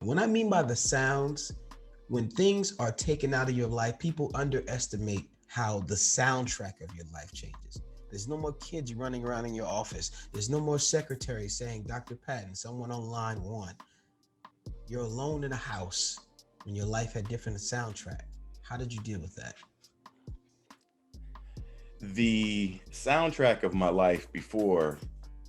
What I mean by the sounds, when things are taken out of your life, people underestimate how the soundtrack of your life changes. There's no more kids running around in your office. There's no more secretaries saying, Dr. Patton, someone on line one. You're alone in a house when your life had different soundtrack. How did you deal with that? The soundtrack of my life before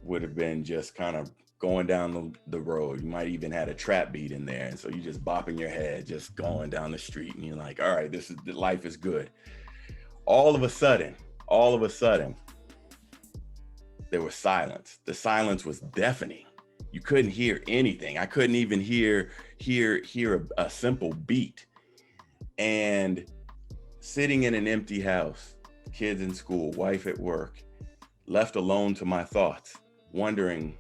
would have been just kind of going down the road. You might even had a trap beat in there, and so you just bopping your head, just going down the street, and you're like, "All right, this is life is good." All of a sudden, all of a sudden, there was silence. The silence was deafening. You couldn't hear anything. I couldn't even hear a simple beat. And sitting in an empty house, kids in school, wife at work, left alone to my thoughts, wondering,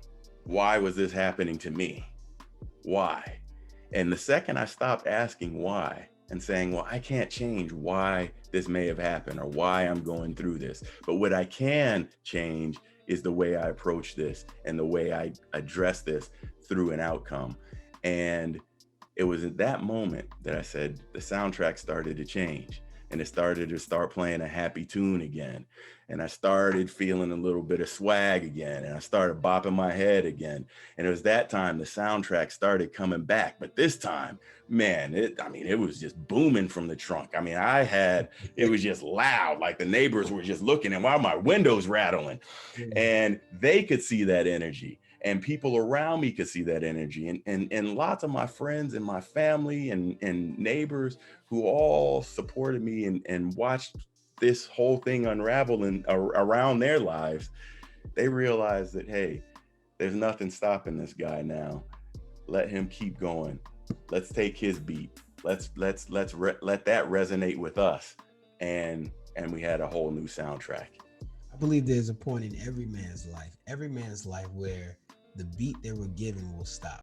why was this happening to me? Why? And the second I stopped asking why and saying, well, I can't change why this may have happened or why I'm going through this, but what I can change is the way I approach this and the way I address this through an outcome. And it was at that moment that I said the soundtrack started to change, and it started to start playing a happy tune again. And I started feeling a little bit of swag again, and I started bopping my head again. And it was that time the soundtrack started coming back. But this time, man, it was just booming from the trunk. It was just loud, like the neighbors were just looking and while my windows rattling, and they could see that energy, and people around me could see that energy, and lots of my friends and my family and neighbors who all supported me and watched this whole thing unravel around their lives. They realized that, hey, there's nothing stopping this guy now. Let him keep going. Let's take his beat. Let that resonate with us. And we had a whole new soundtrack. I believe there's a point in every man's life where the beat they were given will stop.